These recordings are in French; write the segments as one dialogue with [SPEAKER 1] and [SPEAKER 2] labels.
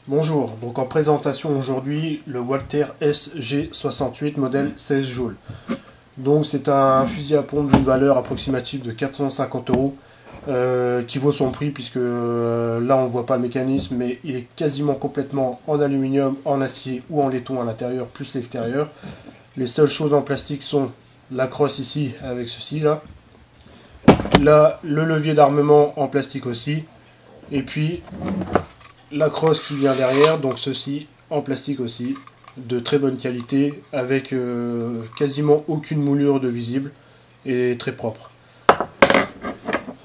[SPEAKER 1] Bonjour, donc en présentation aujourd'hui le Walther SG68 modèle 16 joules. Donc c'est un fusil à pompe d'une valeur approximative de 450 euros qui vaut son prix puisque là on ne voit pas le mécanisme mais il est quasiment complètement en aluminium, en acier ou en laiton à l'intérieur plus l'extérieur. Les seules choses en plastique sont la crosse ici avec ceci là, le levier d'armement en plastique aussi et puis la crosse qui vient derrière, donc ceci en plastique aussi, de très bonne qualité, avec quasiment aucune moulure de visible et très propre.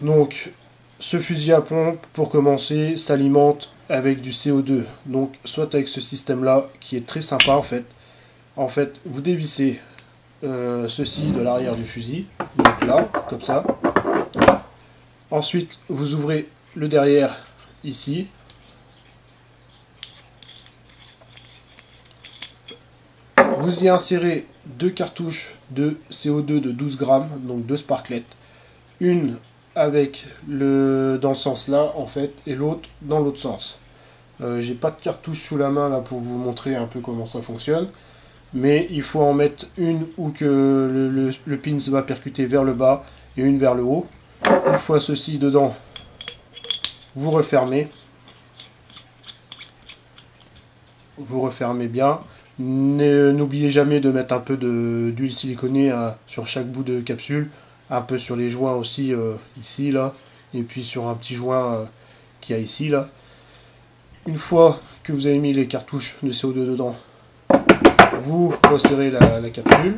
[SPEAKER 1] Donc ce fusil à pompe, pour commencer, s'alimente avec du CO2, donc soit avec ce système là qui est très sympa en fait. En fait, vous dévissez ceci de l'arrière du fusil, donc là, comme ça. Ensuite, vous ouvrez le derrière ici. Vous y insérez deux cartouches de CO2 de 12 grammes, donc deux sparklettes. Une avec dans le sens là en fait et l'autre dans l'autre sens. J'ai pas de cartouche sous la main là pour vous montrer un peu comment ça fonctionne, mais il faut en mettre une où que le pin va percuter vers le bas et une vers le haut. Une fois ceci dedans, vous refermez bien. N'oubliez jamais de mettre un peu d'huile siliconée sur chaque bout de capsule, un peu sur les joints aussi ici là, et puis sur un petit joint qu'il y a ici là. Une fois que vous avez mis les cartouches de CO2 dedans, vous resserrez la capsule.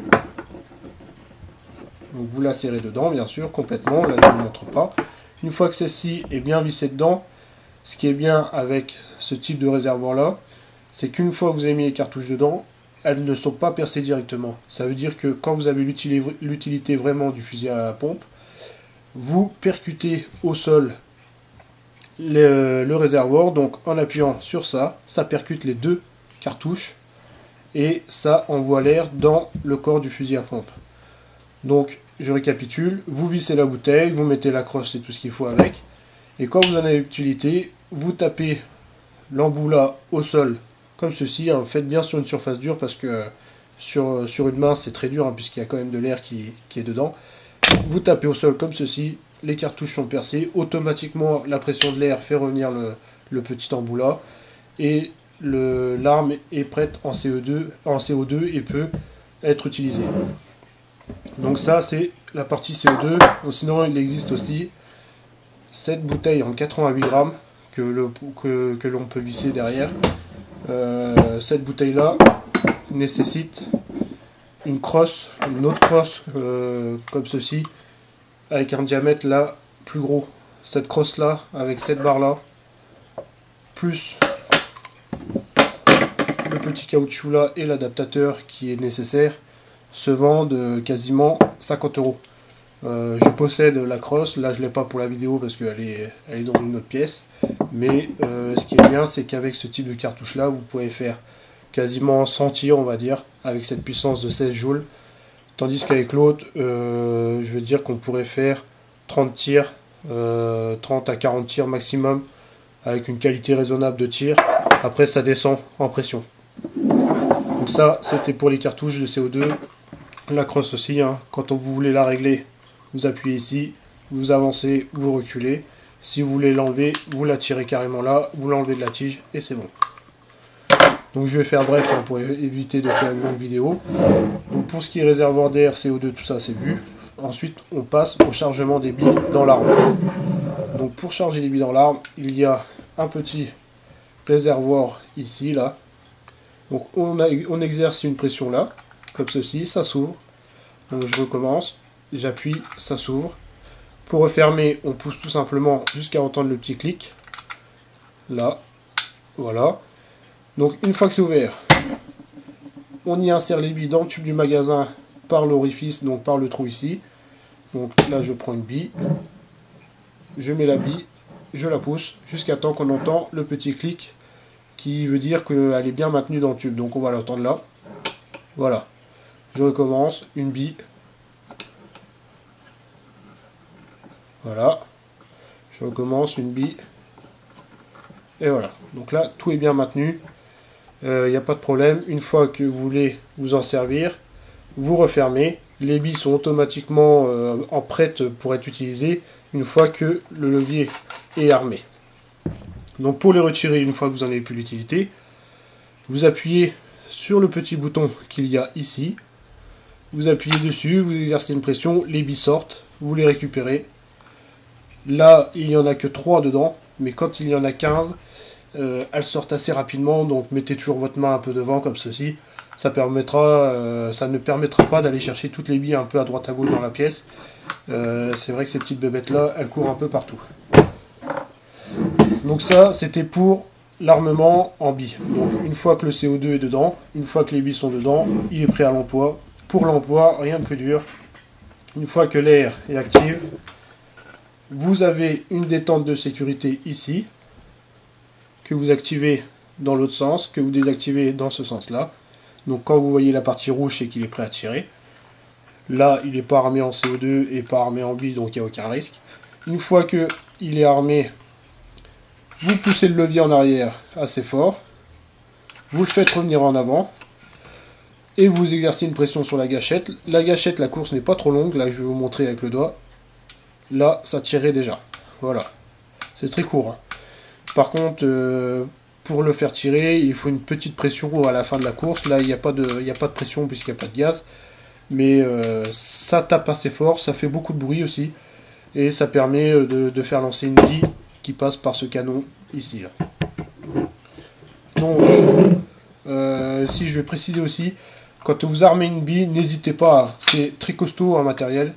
[SPEAKER 1] Donc vous la serrez dedans bien sûr complètement, là je ne vous montre pas. Une fois que celle-ci est bien vissée dedans, ce qui est bien avec ce type de réservoir là, c'est qu'une fois que vous avez mis les cartouches dedans, elles ne sont pas percées directement. Ça veut dire que quand vous avez l'utilité vraiment du fusil à pompe, vous percutez au sol le réservoir, donc en appuyant sur ça, ça percute les deux cartouches et ça envoie l'air dans le corps du fusil à pompe. Donc je récapitule, vous vissez la bouteille, vous mettez la crosse et tout ce qu'il faut avec, et quand vous en avez l'utilité, vous tapez l'embout là au sol comme ceci, hein. Faites bien sur une surface dure parce que sur une main c'est très dur hein, puisqu'il y a quand même de l'air qui est dedans. Vous tapez au sol comme ceci, les cartouches sont percées, automatiquement la pression de l'air fait revenir le petit embout là et l'arme est prête en CO2 et peut être utilisée. Donc ça c'est la partie CO2. Sinon il existe aussi cette bouteille en 88 grammes que l'on peut visser derrière. Cette bouteille là nécessite une crosse, une autre crosse comme ceci, avec un diamètre là plus gros. Cette crosse là, avec cette barre là, plus le petit caoutchouc là et l'adaptateur qui est nécessaire, se vendent quasiment 50 euros. Je possède la crosse, là je ne l'ai pas pour la vidéo parce qu'elle est dans une autre pièce, mais ce qui est bien c'est qu'avec ce type de cartouche là vous pouvez faire quasiment 100 tirs on va dire avec cette puissance de 16 joules, tandis qu'avec l'autre je veux dire qu'on pourrait faire 30 tirs, 30 à 40 tirs maximum avec une qualité raisonnable de tir. Après ça descend en pression. Donc ça c'était pour les cartouches de CO2. La crosse aussi, hein. Quand vous voulez la régler, vous appuyez ici, vous avancez, vous reculez. Si vous voulez l'enlever, vous la tirez carrément là, vous l'enlevez de la tige et c'est bon. Donc je vais faire bref hein, pour éviter de faire une longue vidéo. Donc pour ce qui est réservoir d'air, CO2, tout ça c'est vu. Ensuite on passe au chargement des billes dans l'arme. Donc pour charger les billes dans l'arme, il y a un petit réservoir ici, là. Donc on exerce une pression là, comme ceci, ça s'ouvre. Donc je recommence, j'appuie, ça s'ouvre. Pour refermer, on pousse tout simplement jusqu'à entendre le petit clic. Là, voilà. Donc une fois que c'est ouvert, on y insère les billes dans le tube du magasin par l'orifice, donc par le trou ici. Donc là je prends une bille, je mets la bille, je la pousse jusqu'à temps qu'on entend le petit clic qui veut dire qu'elle est bien maintenue dans le tube. Donc on va l'entendre là. Voilà. Je recommence, une bille. Voilà. Je recommence, une bille. Et voilà, donc là tout est bien maintenu, il n'y a pas de problème. Une fois que vous voulez vous en servir, vous refermez, les billes sont automatiquement en prête pour être utilisées une fois que le levier est armé. Donc pour les retirer une fois que vous en avez plus l'utilité, vous appuyez sur le petit bouton qu'il y a ici, vous appuyez dessus, vous exercez une pression, les billes sortent, vous les récupérez. Là il n'y en a que 3 dedans, mais quand il y en a 15, elles sortent assez rapidement, donc mettez toujours votre main un peu devant comme ceci. Ça ne permettra pas d'aller chercher toutes les billes un peu à droite à gauche dans la pièce. C'est vrai que ces petites bébêtes là, elles courent un peu partout. Donc ça, c'était pour l'armement en billes. Donc une fois que le CO2 est dedans, une fois que les billes sont dedans, il est prêt à l'emploi. Pour l'emploi, rien de plus dur. Une fois que l'air est actif, vous avez une détente de sécurité ici, que vous activez dans l'autre sens, que vous désactivez dans ce sens-là. Donc quand vous voyez la partie rouge, c'est qu'il est prêt à tirer. Là, il n'est pas armé en CO2 et pas armé en billes, donc il n'y a aucun risque. Une fois qu'il est armé, vous poussez le levier en arrière assez fort, vous le faites revenir en avant, et vous exercez une pression sur la gâchette. La gâchette, la course n'est pas trop longue, là je vais vous montrer avec le doigt. Là, ça tirait déjà. Voilà, c'est très court. Hein. Par contre, pour le faire tirer, il faut une petite pression à la fin de la course. Là, il n'y a pas de pression puisqu'il n'y a pas de gaz. Mais ça tape assez fort, ça fait beaucoup de bruit aussi. Et ça permet de faire lancer une bille qui passe par ce canon ici. Là. Donc, si je vais préciser aussi, quand vous armez une bille, n'hésitez pas, c'est très costaud en matériel.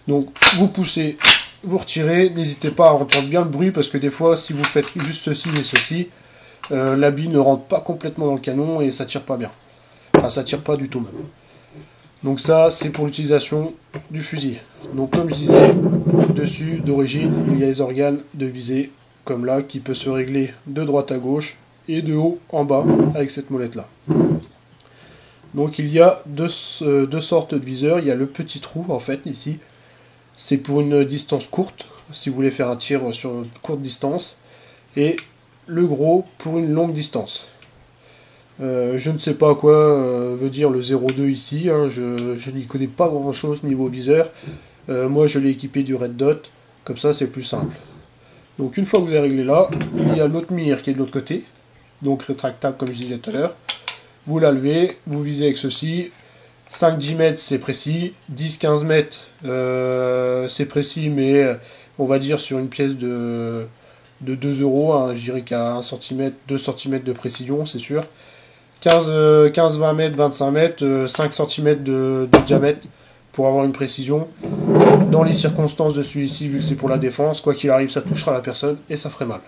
[SPEAKER 1] Donc, vous poussez, vous retirez, n'hésitez pas à entendre bien le bruit parce que des fois, si vous faites juste ceci et ceci, la bille ne rentre pas complètement dans le canon et ça tire pas bien. Enfin, ça tire pas du tout même. Donc ça, c'est pour l'utilisation du fusil. Donc comme je disais, dessus, d'origine, il y a les organes de visée, comme là, qui peut se régler de droite à gauche et de haut en bas avec cette molette-là. Donc il y a deux sortes de viseurs. Il y a le petit trou, en fait, ici. C'est pour une distance courte, si vous voulez faire un tir sur une courte distance. Et le gros pour une longue distance. Je ne sais pas quoi veut dire le 0,2 ici, hein, je n'y connais pas grand chose niveau viseur. Moi je l'ai équipé du Red Dot, comme ça c'est plus simple. Donc une fois que vous avez réglé là, il y a l'autre mire qui est de l'autre côté, donc rétractable comme je disais tout à l'heure. Vous la levez, vous visez avec ceci, 5-10 mètres c'est précis, 10-15 mètres c'est précis, mais on va dire sur une pièce de 2 euros, hein, je dirais qu'à 1 cm, 2 cm de précision, c'est sûr. 15-20 mètres, 25 mètres, 5 cm de diamètre pour avoir une précision. Dans les circonstances de celui-ci, vu que c'est pour la défense, quoi qu'il arrive, ça touchera la personne et ça ferait mal.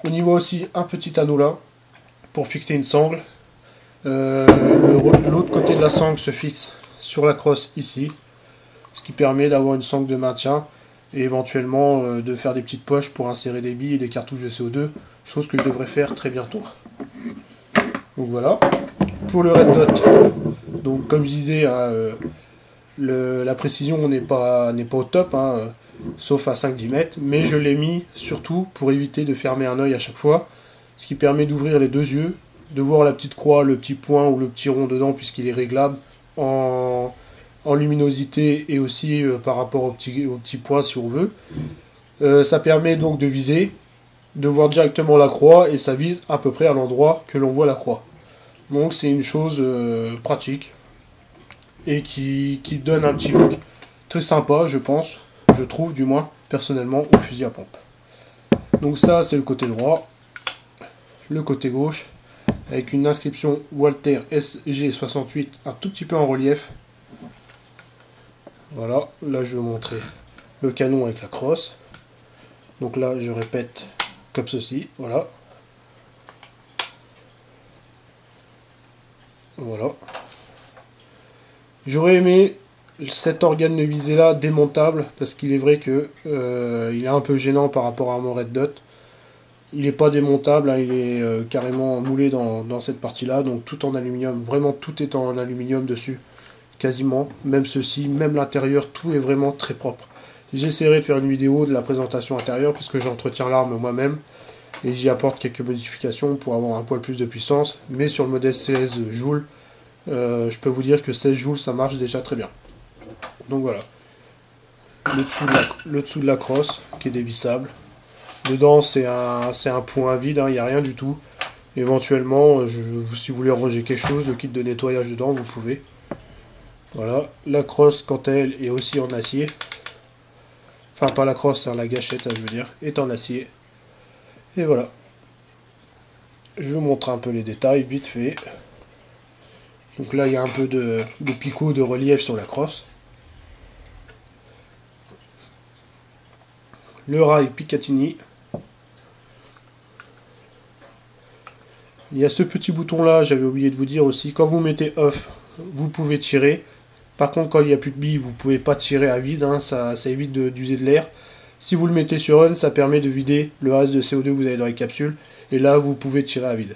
[SPEAKER 1] On y voit aussi un petit anneau là pour fixer une sangle. L'autre côté de la sangle se fixe sur la crosse ici, ce qui permet d'avoir une sangle de maintien et éventuellement de faire des petites poches pour insérer des billes et des cartouches de CO2, chose que je devrais faire très bientôt. Donc voilà, pour le Red Dot, donc comme je disais, la précision n'est pas au top, hein, sauf à 5-10 mètres, mais je l'ai mis surtout pour éviter de fermer un œil à chaque fois, ce qui permet d'ouvrir les deux yeux, de voir la petite croix, le petit point ou le petit rond dedans puisqu'il est réglable en luminosité et aussi par rapport au petit point si on veut. Ça permet donc de viser, de voir directement la croix et ça vise à peu près à l'endroit que l'on voit la croix. Donc c'est une chose pratique et qui donne un petit look très sympa, je pense, je trouve du moins personnellement au fusil à pompe. Donc ça c'est le côté droit, le côté gauche avec une inscription Walther SG68 un tout petit peu en relief. Voilà, là je vais vous montrer le canon avec la crosse. Donc là je répète comme ceci, voilà. Voilà. J'aurais aimé cet organe de visée là démontable parce qu'il est vrai que il est un peu gênant par rapport à mon Red Dot. Il n'est pas démontable, hein, il est carrément moulé dans cette partie là, donc tout en aluminium, vraiment tout est en aluminium dessus, quasiment, même ceci, même l'intérieur, tout est vraiment très propre. J'essaierai de faire une vidéo de la présentation intérieure puisque j'entretiens l'arme moi-même. et j'y apporte quelques modifications pour avoir un poil plus de puissance. Mais sur le modèle 16 joules, je peux vous dire que 16 joules ça marche déjà très bien. Donc voilà, le dessous de la crosse qui est dévissable. Dedans c'est un point vide, il n'y a rien du tout. Éventuellement, si vous voulez ranger quelque chose, le kit de nettoyage dedans, vous pouvez. Voilà, la crosse quant à elle est aussi en acier. Enfin pas la crosse, la gâchette je veux dire, est en acier. Et voilà. Je vous montre un peu les détails, vite fait. Donc là il y a un peu de picot, de relief sur la crosse. Le rail Picatinny. Il y a ce petit bouton là, j'avais oublié de vous dire aussi, quand vous mettez off, vous pouvez tirer. Par contre quand il n'y a plus de billes, vous ne pouvez pas tirer à vide, ça évite d'user de l'air. Si vous le mettez sur on, ça permet de vider le reste de CO2 que vous avez dans les capsules, et là vous pouvez tirer à vide.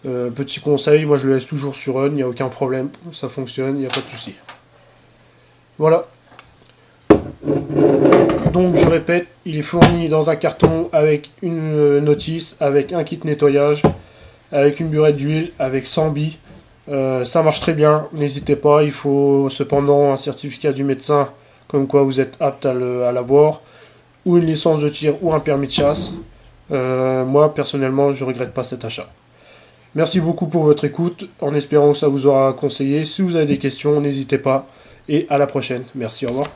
[SPEAKER 1] Petit conseil, moi je le laisse toujours sur on, il n'y a aucun problème, ça fonctionne, il n'y a pas de souci. Voilà. Donc je répète, il est fourni dans un carton avec une notice, avec un kit nettoyage, avec une burette d'huile, avec 100 billes. Ça marche très bien, n'hésitez pas, il faut cependant un certificat du médecin comme quoi vous êtes apte à l'avoir, ou une licence de tir ou un permis de chasse. Moi personnellement je ne regrette pas cet achat. Merci beaucoup pour votre écoute, en espérant que ça vous aura conseillé. Si vous avez des questions, n'hésitez pas, et à la prochaine. Merci, au revoir.